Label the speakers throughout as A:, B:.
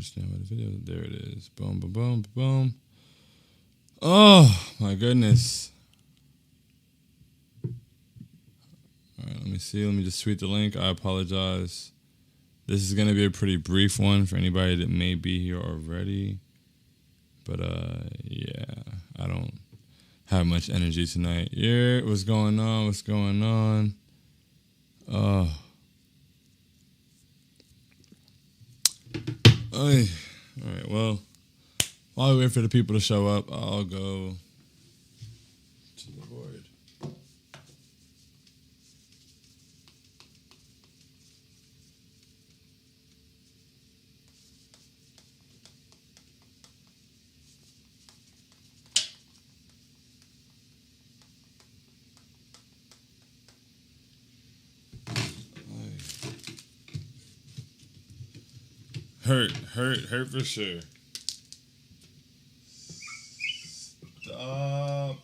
A: understand what the video. There it is. Boom, boom, boom, boom. Oh my goodness. All right, let me see. Let me just tweet the link. I apologize. This is gonna be a pretty brief one for anybody that may be here already. But yeah, I don't have much energy tonight. Yeah, what's going on? What's going on? All right, well, while we wait for the people to show up, I'll go to the board. Hurt for sure. Stop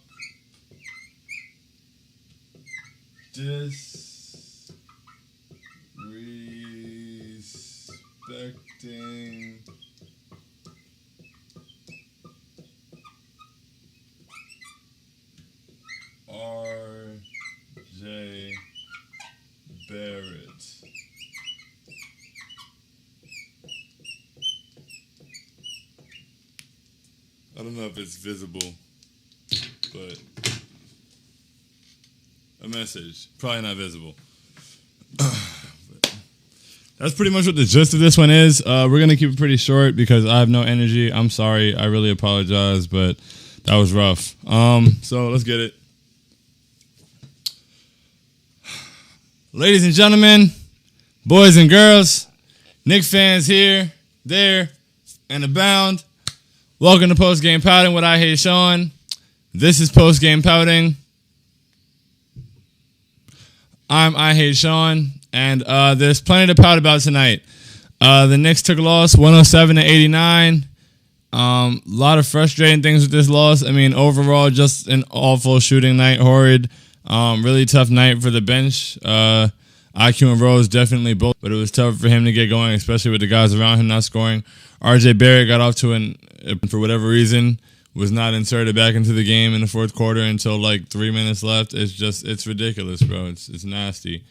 A: disrespecting R.J. Barrett. I don't know if it's visible, but a message. Probably not visible. That's pretty much what the gist of this one is. We're going to keep it pretty short because I have no energy. I'm sorry. I really apologize, but that was rough. So let's get it. Ladies and gentlemen, boys and girls, Knicks fans here, there, and abound. Welcome to Postgame Pouting with I Hate Sean. This is Postgame Pouting. I'm I Hate Sean, and there's plenty to pout about tonight. The Knicks took a loss, 107-89. A lot of frustrating things with this loss. I mean, overall, just an awful shooting night, horrid. Really tough night for the bench. IQ and Rose definitely both, but it was tough for him to get going, especially with the guys around him not scoring. RJ Barrett got off to for whatever reason, was not inserted back into the game in the fourth quarter until like 3 minutes left. It's ridiculous, bro. It's nasty.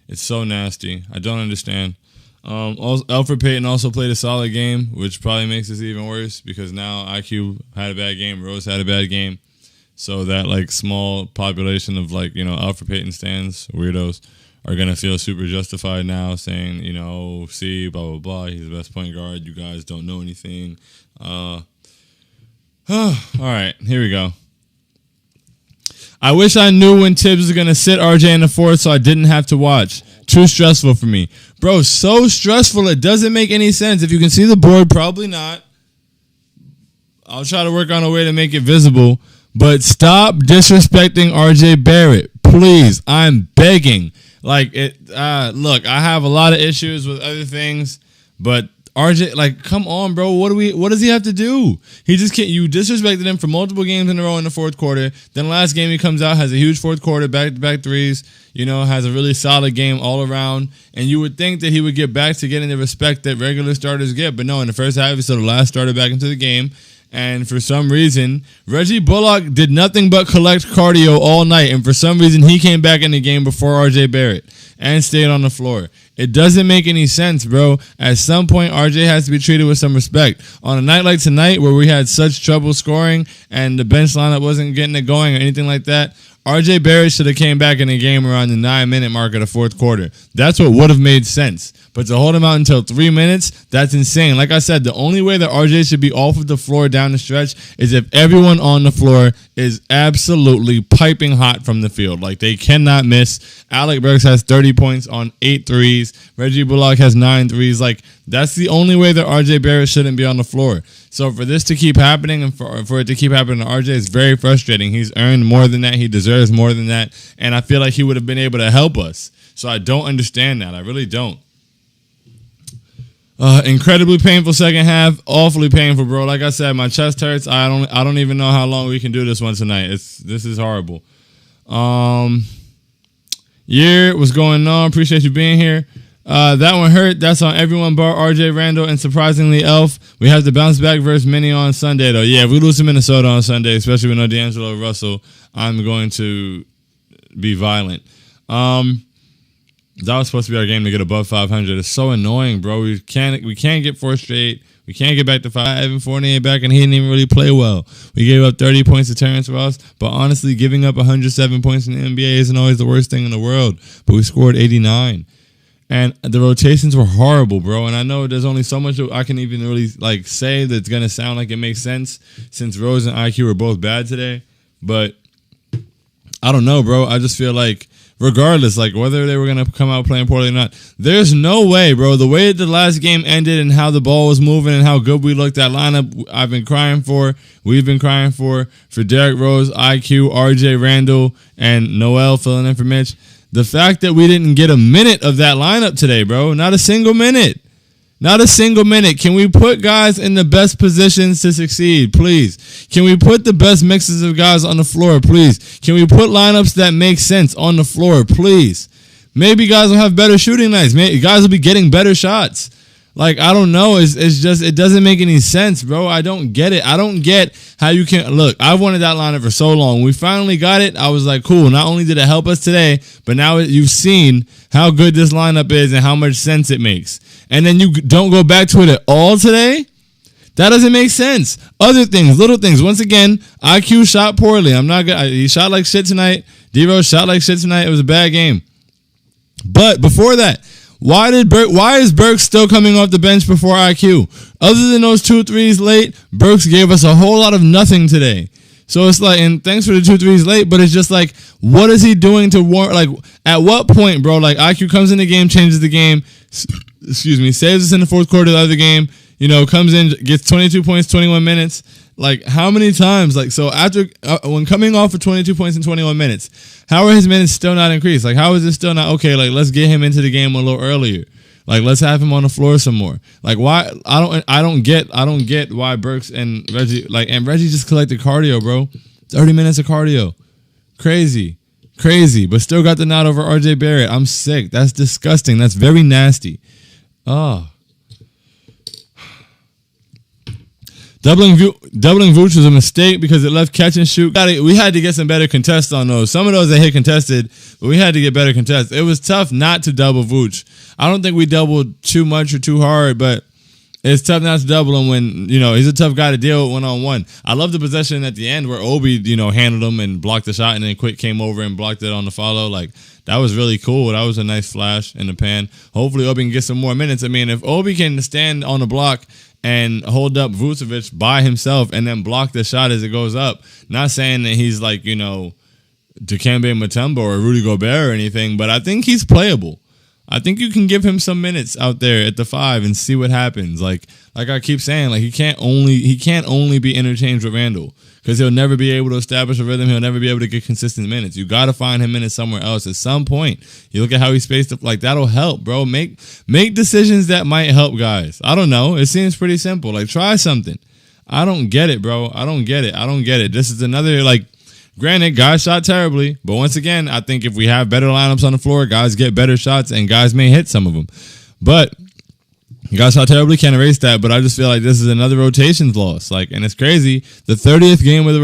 A: It's so nasty. I don't understand. Elfrid Payton also played a solid game, which probably makes this even worse because now IQ had a bad game, Rose had a bad game. So that like small population of like, Elfrid Payton stands, weirdos, are going to feel super justified now saying, see, blah, blah, blah, he's the best point guard. You guys don't know anything. All right, here we go. I wish I knew when Tibbs was going to sit RJ in the fourth so I didn't have to watch. Too stressful for me. Bro, so stressful it doesn't make any sense. If you can see the board, probably not. I'll try to work on a way to make it visible. But stop disrespecting RJ Barrett. Please, I'm begging. Look, I have a lot of issues with other things, but RJ, come on, bro. What does he have to do? He just can't. You disrespected him for multiple games in a row in the fourth quarter. Then last game he comes out, has a huge fourth quarter, back-to-back threes, has a really solid game all around. And you would think that he would get back to getting the respect that regular starters get. But no, in the first half, he's still the last starter back into the game. And for some reason, Reggie Bullock did nothing but collect cardio all night. And for some reason, he came back in the game before RJ Barrett and stayed on the floor. It doesn't make any sense, bro. At some point, RJ has to be treated with some respect. On a night like tonight where we had such trouble scoring and the bench lineup wasn't getting it going or anything like that, RJ Barrett should have came back in the game around the 9-minute mark of the fourth quarter. That's what would have made sense. But to hold him out until 3 minutes, that's insane. Like I said, the only way that RJ should be off of the floor down the stretch is if everyone on the floor is absolutely piping hot from the field. Like, they cannot miss. Alec Burks has 30 points on 8 threes. Reggie Bullock has 9 threes. Like, that's the only way that RJ Barrett shouldn't be on the floor. So for this to keep happening and for it to keep happening to RJ is very frustrating. He's earned more than that. He deserves more than that. And I feel like he would have been able to help us. So I don't understand that. I really don't. Incredibly painful second half. Awfully painful, bro. Like I said, my chest hurts. I don't even know how long we can do this one tonight. This is horrible. Yeah, what's going on? Appreciate you being here. That one hurt. That's on everyone but RJ Randall and surprisingly Elf. We have to bounce back versus Minnie on Sunday, though. Yeah, if we lose to Minnesota on Sunday, especially with no D'Angelo Russell, I'm going to be violent. That was supposed to be our game to get above 500. It's so annoying, bro. We can't get 4 straight. We can't get back to 5. Evan Fournier back, and he didn't even really play well. We gave up 30 points to Terrence Ross, but honestly, giving up 107 points in the NBA isn't always the worst thing in the world. But we scored 89. And the rotations were horrible, bro. And I know there's only so much I can even really say that's going to sound like it makes sense since Rose and IQ were both bad today. But I don't know, bro. I just feel like regardless, whether they were going to come out playing poorly or not, there's no way, bro. The way the last game ended and how the ball was moving and how good we looked, that lineup we've been crying for Derrick Rose, IQ, RJ Randall, and Noel filling in for Mitch. The fact that we didn't get a minute of that lineup today, bro, not a single minute. Not a single minute. Can we put guys in the best positions to succeed, please? Can we put the best mixes of guys on the floor, please? Can we put lineups that make sense on the floor, please? Maybe guys will have better shooting nights. Maybe guys will be getting better shots. I don't know. It's just, it doesn't make any sense, bro. I don't get it. I don't get how you can, look, I wanted that lineup for so long. We finally got it. I was like, cool. Not only did it help us today, but now you've seen how good this lineup is and how much sense it makes. And then you don't go back to it at all today? That doesn't make sense. Other things, little things. Once again, IQ shot poorly. I'm not good. He shot like shit tonight. D-Rose shot like shit tonight. It was a bad game. But before that, why is Burks still coming off the bench before IQ? Other than those 2 threes late, Burks gave us a whole lot of nothing today. So it's and thanks for the 2 threes late, but it's just what is he doing to warrant, at what point, bro, IQ comes in the game, changes the game, saves us in the fourth quarter of the other game, comes in, gets 22 points, 21 minutes. How many times? So after, when coming off for 22 points in 21 minutes, how are his minutes still not increased? How is it still not, okay, let's get him into the game a little earlier. Let's have him on the floor some more. Why? I don't get why Burks and Reggie, and Reggie just collected cardio, bro. 30 minutes of cardio. Crazy, but still got the nod over RJ Barrett. I'm sick. That's disgusting. That's very nasty. Oh. Doubling Vooch was a mistake because it left catch and shoot. We had to get some better contests on those. Some of those they hit contested, but we had to get better contests. It was tough not to double Vooch. I don't think we doubled too much or too hard, but it's tough not to double him when, he's a tough guy to deal with one-on-one. I love the possession at the end where Obi, handled him and blocked the shot and then Quick came over and blocked it on the follow. That was really cool. That was a nice flash in the pan. Hopefully Obi can get some more minutes. if Obi can stand on the block and hold up Vucevic by himself and then block the shot as it goes up. Not saying that he's Dikembe Mutombo or Rudy Gobert or anything, but I think he's playable. I think you can give him some minutes out there at the 5 and see what happens. Like I keep saying, he can't only be interchanged with Randall because he'll never be able to establish a rhythm. He'll never be able to get consistent minutes. You got to find him minutes somewhere else at some point. You look at how he spaced up, that'll help, bro. Make decisions that might help guys. I don't know. It seems pretty simple. Try something. I don't get it, bro. I don't get it. This is another granted, guys shot terribly, but once again, I think if we have better lineups on the floor, guys get better shots, and guys may hit some of them. But guys shot terribly, can't erase that, but I just feel like this is another rotations loss. And it's crazy. The 30th game of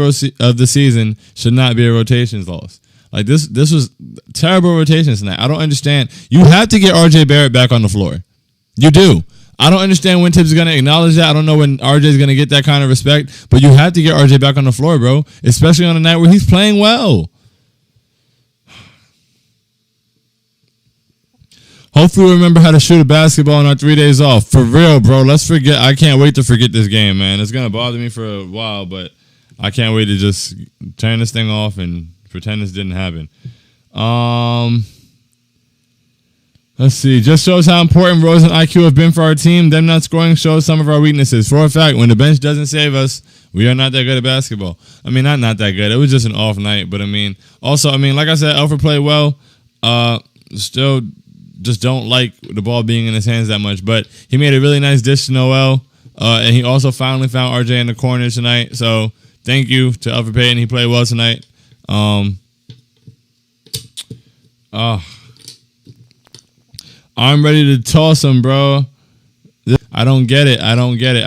A: the season should not be a rotations loss. This was terrible rotations tonight. I don't understand. You have to get RJ Barrett back on the floor. You do. I don't understand when Tibbs is going to acknowledge that. I don't know when RJ is going to get that kind of respect, but you have to get RJ back on the floor, bro, especially on a night where he's playing well. Hopefully we remember how to shoot a basketball on our 3 days off. For real, bro. Let's forget. I can't wait to forget this game, man. It's going to bother me for a while, but I can't wait to just turn this thing off and pretend this didn't happen. Let's see. Just shows how important Rose and IQ have been for our team. Them not scoring shows some of our weaknesses. For a fact, when the bench doesn't save us, we are not that good at basketball. Not that good. It was just an off night. But, also, like I said, Alfred played well. Still just don't like the ball being in his hands that much. But he made a really nice dish to Noel. And he also finally found RJ in the corner tonight. So, thank you to Alfred Payton. He played well tonight. I'm ready to toss him, bro. I don't get it. I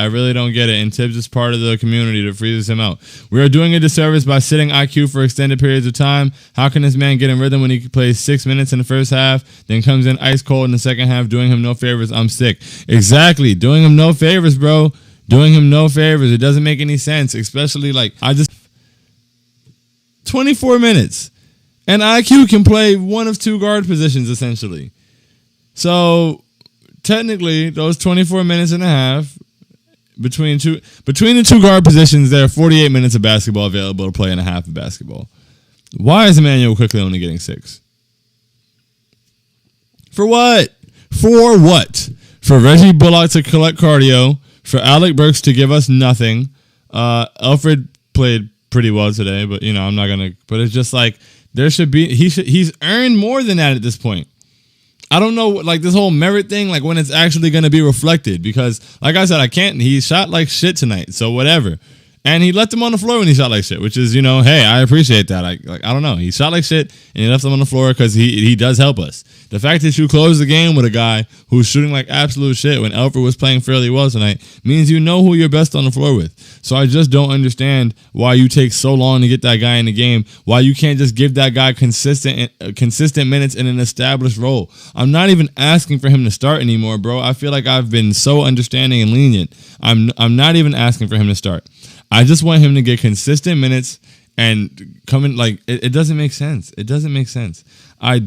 A: really don't get it. And Tibbs is part of the community that freezes him out. We are doing a disservice by sitting IQ for extended periods of time. How can this man get in rhythm when he plays 6 minutes in the first half, then comes in ice cold in the second half, doing him no favors? I'm sick. Exactly. Doing him no favors, bro. Doing him no favors. It doesn't make any sense, especially 24 minutes. And IQ can play one of two guard positions, essentially. So technically, those 24 minutes and a half between the two guard positions, there are 48 minutes of basketball available to play in a half of basketball. Why is Emmanuel quickly only getting 6? For what? For what? For Reggie Bullock to collect cardio, for Alec Burks to give us nothing. Alfred played pretty well today, but I'm not gonna. But it's just there should be. He's earned more than that at this point. I don't know, this whole merit thing, when it's actually going to be reflected. Because, like I said, he shot like shit tonight, so whatever. And he left him on the floor when he shot like shit, which is, hey, I appreciate that. I don't know. He shot like shit, and he left him on the floor because he does help us. The fact that you close the game with a guy who's shooting like absolute shit when Alfred was playing fairly well tonight means you know who you're best on the floor with. So I just don't understand why you take so long to get that guy in the game, why you can't just give that guy consistent minutes in an established role. I'm not even asking for him to start anymore, bro. I feel like I've been so understanding and lenient. I'm not even asking for him to start. I just want him to get consistent minutes and come in. It doesn't make sense. It doesn't make sense. I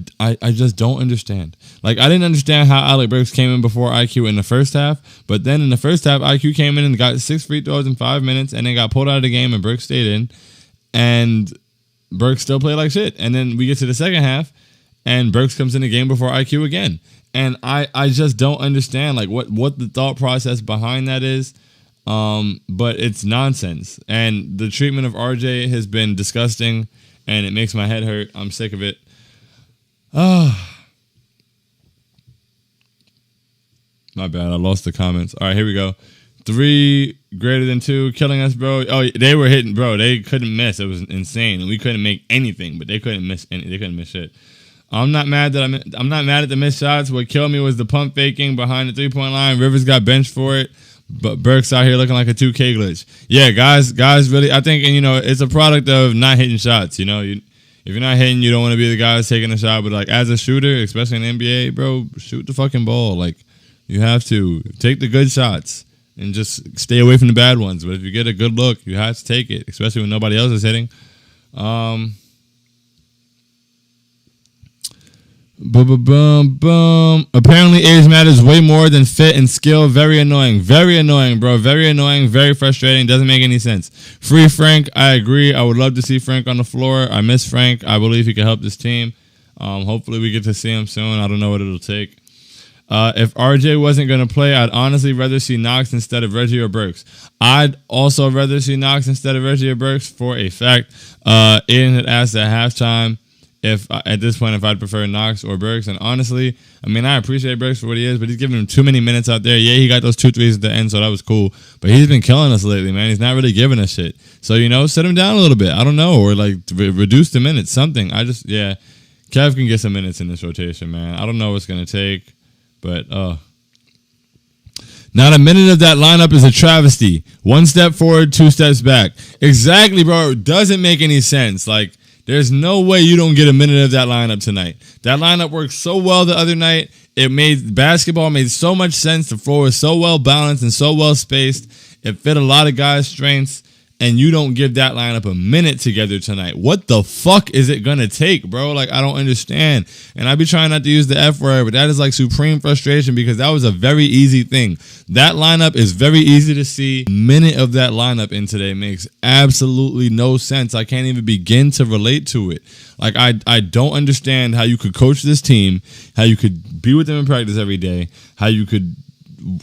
A: just don't understand. I didn't understand how Alec Burks came in before IQ in the first half, but then in the first half, IQ came in and got 6 free throws in 5 minutes and then got pulled out of the game and Burks stayed in, and Burks still played like shit. And then we get to the second half and Burks comes in the game before IQ again. And I just don't understand what the thought process behind that is. But it's nonsense. And the treatment of RJ has been disgusting and it makes my head hurt. I'm sick of it. My bad. I lost the comments. All right, here we go. 3 greater than 2 killing us, bro. Oh, they were hitting, bro. They couldn't miss. It was insane. And we couldn't make anything, but they couldn't miss shit. I'm not mad at the missed shots. What killed me was the pump faking behind the 3-point line. Rivers got benched for it. But Burks out here looking like a 2K glitch. Yeah, guys really, I think, it's a product of not hitting shots. If you're not hitting, you don't want to be the guy that's taking a shot. But as a shooter, especially in the NBA, bro, shoot the fucking ball. You have to take the good shots and just stay away from the bad ones. But if you get a good look, you have to take it, especially when nobody else is hitting. Boom, boom. Apparently, age matters way more than fit and skill. Very annoying. Very annoying, bro. Very annoying. Very frustrating. Doesn't make any sense. Free Frank. I agree. I would love to see Frank on the floor. I miss Frank. I believe he could help this team. Hopefully, we get to see him soon. I don't know what it'll take. If RJ wasn't going to play, I'd honestly rather see Knox instead of Reggie or Burks. I'd also rather see Knox instead of Reggie or Burks for a fact. Aiden had asked at halftime if I'd prefer Knox or Burks. And honestly, I appreciate Burks for what he is, but he's giving him too many minutes out there. Yeah, he got those 2 threes at the end, so that was cool. But he's been killing us lately, man. He's not really giving us shit. So, sit him down a little bit. I don't know. Or, reduce the minutes, something. Kev can get some minutes in this rotation, man. I don't know what's going to take, but, not a minute of that lineup is a travesty. 1 step forward, 2 steps back. Exactly, bro. It doesn't make any sense. There's no way you don't get a minute of that lineup tonight. That lineup worked so well the other night. Basketball made so much sense. The floor was so well balanced and so well spaced. It fit a lot of guys' strengths. And you don't give that lineup a minute together tonight. What the fuck is it going to take, bro? I don't understand. And I be trying not to use the F word, but that is supreme frustration because that was a very easy thing. That lineup is very easy to see. A minute of that lineup in today makes absolutely no sense. I can't even begin to relate to it. I don't understand how you could coach this team, how you could be with them in practice every day, how you could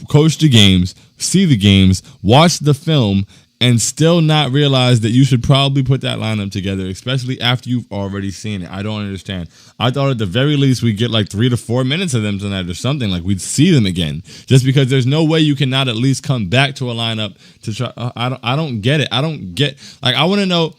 A: coach the games, see the games, watch the film, and still not realize that you should probably put that lineup together, especially after you've already seen it. I don't understand. I thought at the very least we'd get 3 to 4 minutes of them tonight or something. We'd see them again. Just because there's no way you cannot at least come back to a lineup to try. I don't get it. I don't get. I want to know.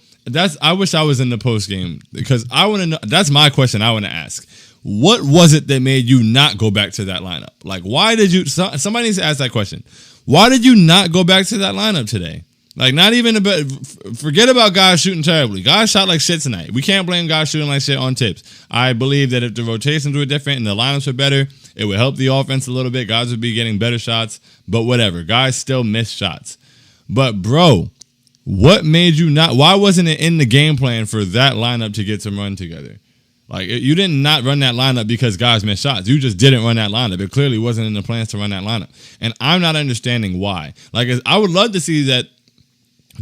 A: I wish I was in the post game because I want to know. That's my question I want to ask. What was it that made you not go back to that lineup? Like, why did you? Somebody needs to ask that question. Why did you not go back to that lineup today? Like, not even a bit. Forget about guys shooting terribly. Guys shot like shit tonight. We can't blame guys shooting like shit on tips. I believe that if the rotations were different and the lineups were better, it would help the offense a little bit. Guys would be getting better shots. But whatever. Guys still miss shots. But, bro, what made you not? Why wasn't it in the game plan for that lineup to get some run together? Like, you did not run that lineup because guys missed shots. You just didn't run that lineup. It clearly wasn't in the plans to run that lineup. And I'm not understanding why. Like, I would love to see that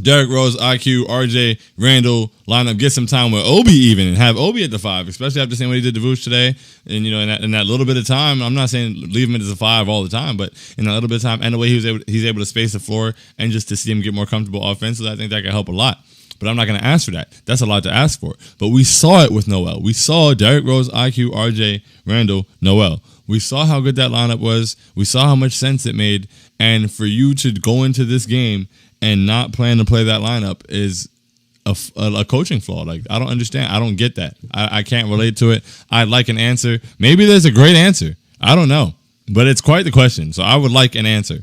A: Derrick Rose, IQ, RJ, Randall lineup get some time with Obi even and have Obi at the 5, especially after seeing what he did to Vooch today. And, you know, in that little bit of time, I'm not saying leave him as a 5 all the time, but in that little bit of time and the way he's able to space the floor and just to see him get more comfortable offensively, I think that could help a lot. But I'm not going to ask for that. That's a lot to ask for. But we saw it with Noel. We saw Derrick Rose, IQ, RJ, Randall, Noel. We saw how good that lineup was. We saw how much sense it made. And for you to go into this game and not plan to play that lineup is a coaching flaw. Like, I don't understand. I don't get that. I can't relate to it. I'd like an answer. Maybe there's a great answer. I don't know. But it's quite the question. So I would like an answer.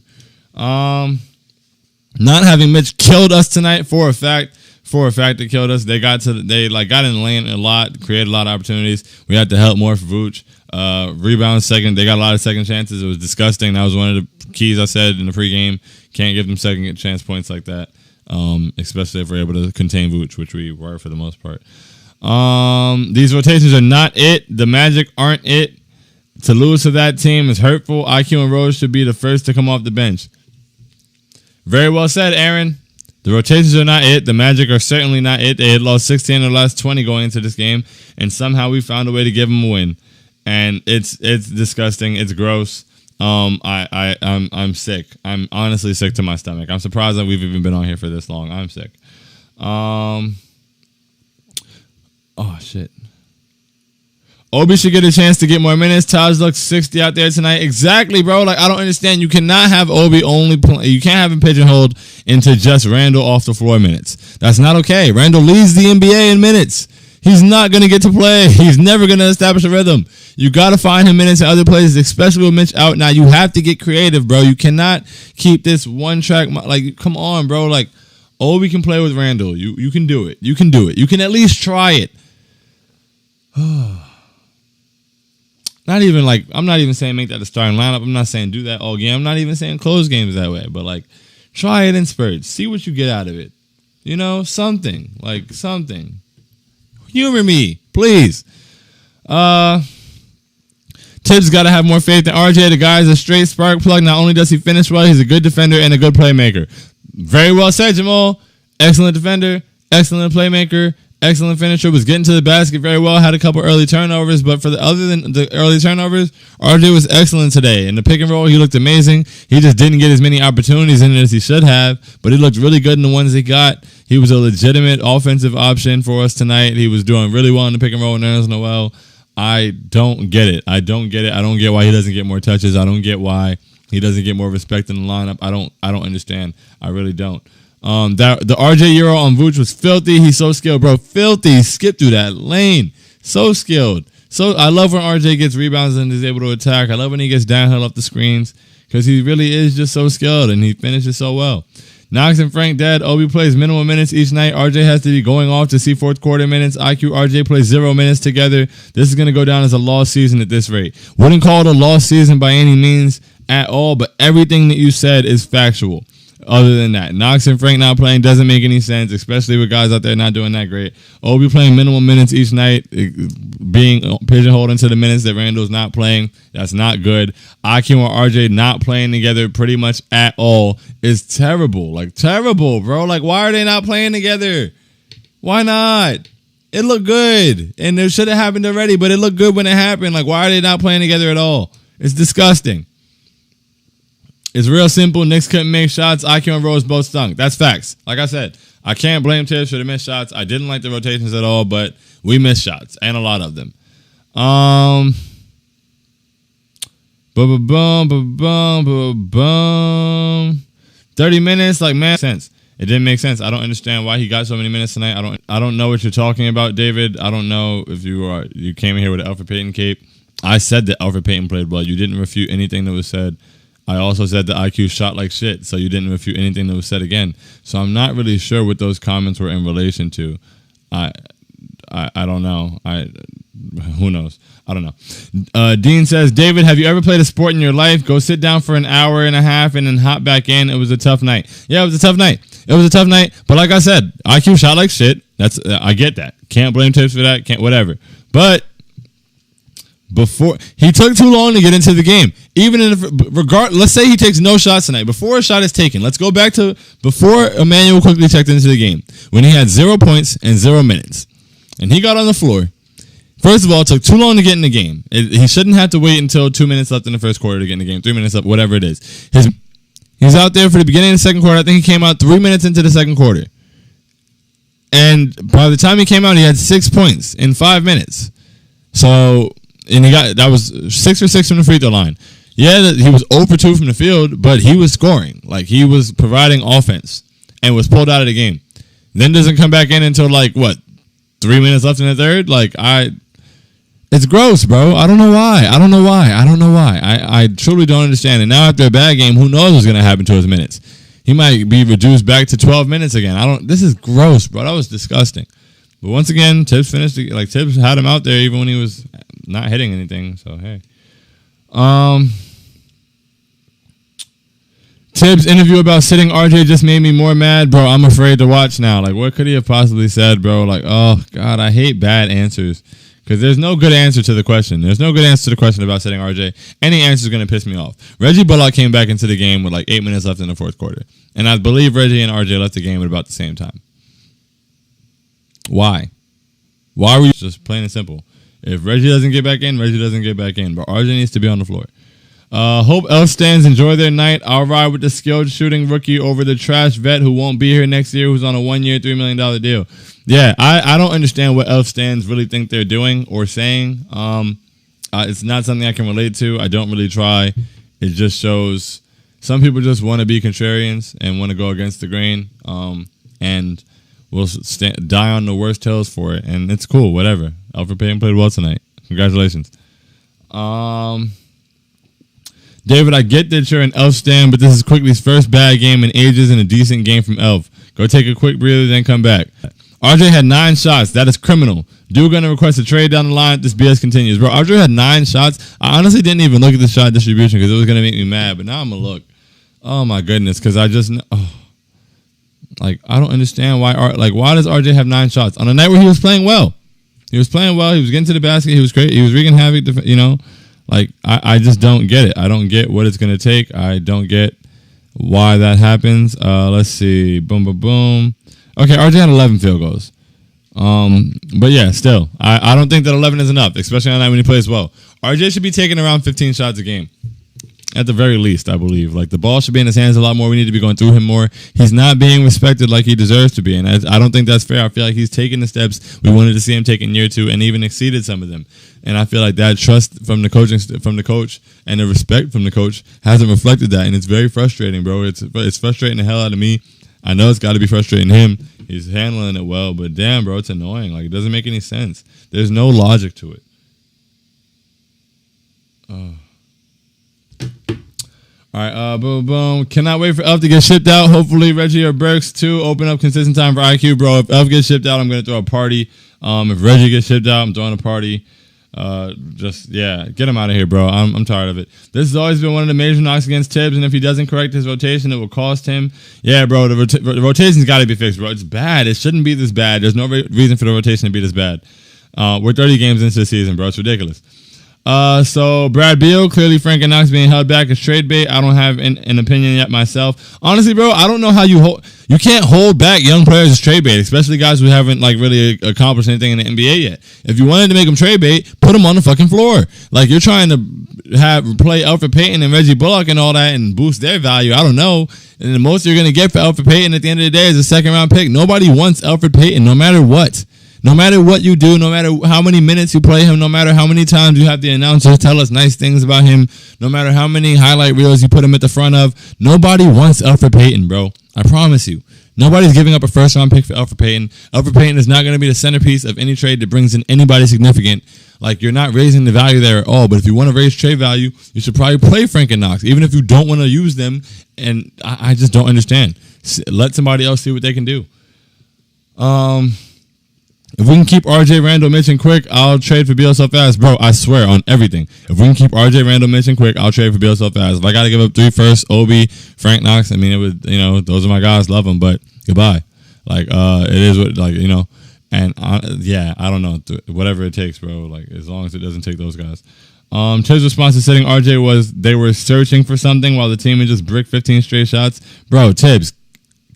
A: Not having Mitch killed us tonight for a fact. For a fact, it killed us. They got in the lane a lot, created a lot of opportunities. We had to help more for Vooch. Rebound second. They got a lot of second chances. It was disgusting. That was one of the keys I said in the pregame. Can't give them second chance points like that, especially if we're able to contain Vooch, which we were for the most part. These rotations are not it. The Magic aren't it. To lose to that team is hurtful. IQ and Rose should be the first to come off the bench. Very well said, Aaron. The rotations are not it. The Magic are certainly not it. They had lost 16 of the last 20 going into this game, and somehow we found a way to give them a win. And it's disgusting. It's gross. I'm sick. I'm honestly sick to my stomach. I'm surprised that we've even been on here for this long. I'm sick. Oh shit. Obi should get a chance to get more minutes. Taj looks 60 out there tonight. Exactly, bro. Like, I don't understand. You cannot have Obi only play. You can't have him pigeonholed into just Randall off the floor minutes. That's not okay. Randall leads the NBA in minutes. He's not going to get to play. He's never going to establish a rhythm. You got to find him minutes in other places, especially with Mitch out. Now, you have to get creative, bro. You cannot keep this one track. Like, come on, bro. Like, Obi can play with Randall. You can do it. You can do it. You can at least try it. Not even like, I'm not even saying make that the starting lineup. I'm not saying do that all game. I'm not even saying close games that way. But like, try it in spurts. See what you get out of it. You know, something. Like, something. Humor me, please. Tibbs got to have more faith in RJ. The guy is a straight spark plug. Not only does he finish well, he's a good defender and a good playmaker. Very well said, Jamal. Excellent defender, excellent playmaker, excellent finisher. Was getting to the basket very well. Had a couple early turnovers, but other than the early turnovers, RJ was excellent today. In the pick and roll, he looked amazing. He just didn't get as many opportunities in it as he should have, but he looked really good in the ones he got. He was a legitimate offensive option for us tonight. He was doing really well in the pick and roll with Nerlens Noel. I don't get it. I don't get why he doesn't get more touches. I don't get why he doesn't get more respect in the lineup. I don't understand. I really don't. The RJ Euro on Vooch was filthy. He's so skilled, bro. Filthy. Skip through that lane. So skilled. So I love when RJ gets rebounds and is able to attack. I love when he gets downhill up the screens because he really is just so skilled and he finishes so well. Knox and Frank dead. Obi plays minimum minutes each night. RJ has to be going off to see fourth quarter minutes. IQ, RJ plays 0 minutes together. This is going to go down as a lost season at this rate. Wouldn't call it a lost season by any means at all, but everything that you said is factual. Other than that, Knox and Frank not playing doesn't make any sense, especially with guys out there not doing that great. Obi playing minimum minutes each night, being pigeonholed into the minutes that Randall's not playing. That's not good. IQ and RJ not playing together pretty much at all is terrible. Like, terrible, bro. Like, why are they not playing together? Why not? It looked good, and it should have happened already, but it looked good when it happened. Like, why are they not playing together at all? It's disgusting. It's real simple. Knicks couldn't make shots. IQ and Rose both stunk. That's facts. Like I said, I can't blame Tibbs for the missed shots. I didn't like the rotations at all, but we missed shots, and a lot of them. 30 minutes, like, man, sense. It didn't make sense. I don't understand why he got so many minutes tonight. I don't know what you're talking about, David. I don't know if you came in here with an Alfred Payton cape. I said that Alfred Payton played well. You didn't refute anything that was said. I also said that IQ shot like shit, so you didn't refute anything that was said again. So I'm not really sure what those comments were in relation to. I don't know. Who knows? I don't know. Dean says, David, have you ever played a sport in your life? Go sit down for an hour and a half and then hop back in. It was a tough night. Yeah, it was a tough night. But like I said, IQ shot like shit. I get that. Can't blame Tips for that. Can't whatever. But before he took too long to get into the game. Even in let's say he takes no shots tonight. Before a shot is taken, let's go back to before Emmanuel quickly checked into the game when he had 0 points and 0 minutes, and he got on the floor. First of all, it took too long to get in the game. He shouldn't have to wait until 2 minutes left in the first quarter to get in the game. 3 minutes left, whatever it is. He's out there for the beginning of the second quarter. I think he came out 3 minutes into the second quarter, and by the time he came out, he had 6 points in 5 minutes. So. And that was 6 for 6 from the free throw line. Yeah, he was 0 for 2 from the field, but he was scoring. Like, he was providing offense and was pulled out of the game. Then doesn't come back in until, 3 minutes left in the third? It's gross, bro. I don't know why. I truly don't understand. And now after a bad game, who knows what's going to happen to his minutes? He might be reduced back to 12 minutes again. This is gross, bro. That was disgusting. But once again, Tibbs finished. Tibbs had him out there even when he was not hitting anything. So hey, Tibbs' interview about sitting RJ just made me more mad, bro. I'm afraid to watch now. What could he have possibly said, bro? Oh God, I hate bad answers because there's no good answer to the question. There's no good answer to the question about sitting RJ. Any answer is going to piss me off. Reggie Bullock came back into the game with 8 minutes left in the fourth quarter, and I believe Reggie and RJ left the game at about the same time. Why? Why were you just plain and simple? If Reggie doesn't get back in, Reggie doesn't get back in. But RJ needs to be on the floor. Hope Elf stands enjoy their night. I'll ride with the skilled shooting rookie over the trash vet who won't be here next year, who's on a 1-year, $3 million deal. Yeah, I don't understand what Elf stands really think they're doing or saying. It's not something I can relate to. I don't really try. It just shows some people just want to be contrarians and want to go against the grain. And will die on the worst hills for it, and it's cool, whatever. Alfred Payton played well tonight. Congratulations. David, I get that you're an Elf stan, but this is Quickly's first bad game in ages and a decent game from Elf. Go take a quick breather, then come back. RJ had 9 shots. That is criminal. Dude gonna request a trade down the line if this BS continues. Bro, RJ had 9 shots. I honestly didn't even look at the shot distribution because it was gonna make me mad, but now I'm gonna look. Oh my goodness, because I just... I don't understand why does RJ have 9 shots on a night where he was playing well? He was playing well. He was getting to the basket. He was great. He was wreaking havoc. I just don't get it. I don't get what it's gonna take. I don't get why that happens. Let's see. Boom, boom, boom. Okay, RJ had 11 field goals. But yeah, still, I don't think that 11 is enough, especially on a night when he plays well. RJ should be taking around 15 shots a game. At the very least, I believe. The ball should be in his hands a lot more. We need to be going through him more. He's not being respected like he deserves to be, and I don't think that's fair. I feel like he's taking the steps we wanted to see him take in year 2 and even exceeded some of them. And I feel like that trust from the coach and the respect from the coach hasn't reflected that, and it's very frustrating, bro. It's frustrating the hell out of me. I know it's got to be frustrating him. He's handling it well, but damn, bro, it's annoying. It doesn't make any sense. There's no logic to it. All right, boom, boom. Cannot wait for Elf to get shipped out. Hopefully, Reggie or Burks, too, open up consistent time for IQ, bro. If Elf gets shipped out, I'm going to throw a party. If Reggie gets shipped out, I'm throwing a party. Get him out of here, bro. I'm tired of it. This has always been one of the major knocks against Tibbs, and if he doesn't correct his rotation, it will cost him. Yeah, bro, the rotation's got to be fixed, bro. It's bad. It shouldn't be this bad. There's no reason for the rotation to be this bad. We're 30 games into the season, bro. It's ridiculous. So Brad Beal, clearly Frank and Knox being held back as trade bait. I don't have an opinion yet myself. Honestly, bro, I don't know how you can't hold back young players as trade bait, especially guys who haven't really accomplished anything in the NBA yet. If you wanted to make them trade bait, put them on the fucking floor. You're trying to play Alfred Payton and Reggie Bullock and all that and boost their value. I don't know. And the most you're gonna get for Alfred Payton at the end of the day is a 2nd-round pick. Nobody wants Alfred Payton, no matter what. No matter what you do, no matter how many minutes you play him, no matter how many times you have the announcers tell us nice things about him, no matter how many highlight reels you put him at the front of, nobody wants Alfred Payton, bro. I promise you. Nobody's giving up a first-round pick for Elfrid Payton. Elfrid Payton is not going to be the centerpiece of any trade that brings in anybody significant. Like, you're not raising the value there at all. But if you want to raise trade value, you should probably play Frank and Knox, even if you don't want to use them. And I just don't understand. Let somebody else see what they can do. If we can keep RJ Randall, Mitch, and Quick, I'll trade for BSL fast. Bro, I swear on everything. If we can keep RJ Randall, Mitch, and Quick, I'll trade for BSL fast. If I got to give up 3 firsts, Obi, Frank Knox, I mean, it would, those are my guys. Love them, but goodbye. Like, it is what, like, and I don't know. Whatever it takes, bro. Like, as long as it doesn't take those guys. Tibbs' response to sitting RJ was they were searching for something while the team had just bricked 15 straight shots. Bro, Tibbs,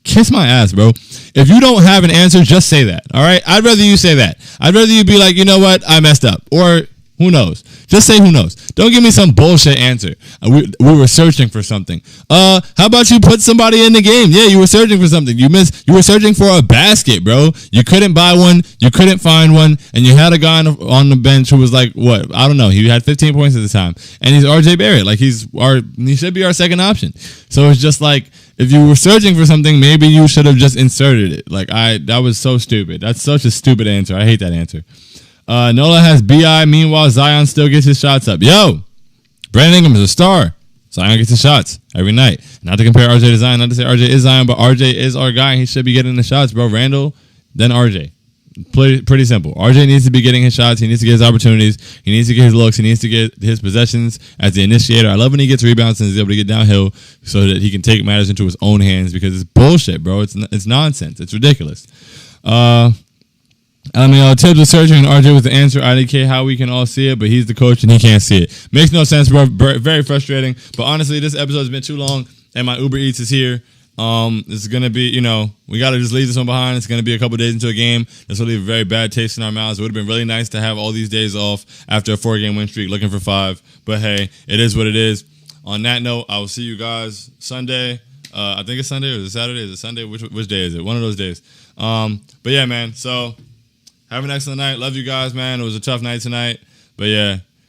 A: kiss my ass, bro. If you don't have an answer, just say that. All right? I'd rather you say that. I'd rather you be like, you know what? I messed up. Or who knows? Just say who knows. Don't give me some bullshit answer. We were searching for something. How about you put somebody in the game? Yeah, you were searching for something. You were searching for a basket, bro. You couldn't buy one. You couldn't find one. And you had a guy on the bench who was like, what? I don't know. He had 15 points at the time. And he's RJ Barrett. Like, he should be our second option. So it's just like, if you were searching for something, maybe you should have just inserted it. Like, that was so stupid. That's such a stupid answer. I hate that answer. Nola has BI. Meanwhile, Zion still gets his shots up. Yo, Brandon Ingram is a star. Zion gets his shots every night. Not to compare RJ to Zion. Not to say RJ is Zion, but RJ is our guy. And he should be getting the shots, bro. Randall, then RJ. Pretty simple. RJ needs to be getting his shots. He needs to get his opportunities. He needs to get his looks. He needs to get his possessions as the initiator. I love when he gets rebounds and is able to get downhill so that he can take matters into his own hands because it's bullshit, bro. It's nonsense. It's ridiculous. Tibbs was searching and RJ was the answer. I didn't care how we can all see it, but he's the coach and he can't see it. Makes no sense, bro. Very frustrating. But honestly, this episode has been too long and my Uber Eats is here. This is going to be, we got to just leave this one behind. It's going to be a couple days into a game. This will leave a very bad taste in our mouths. It would have been really nice to have all these days off after a 4-game win streak, looking for 5. But hey, it is what it is. On that note, I will see you guys Sunday. I think it's Sunday or is it Saturday? Is it Sunday? Which day is it? One of those days. But yeah, man. So have an excellent night. Love you guys, man. It was a tough night tonight. But yeah,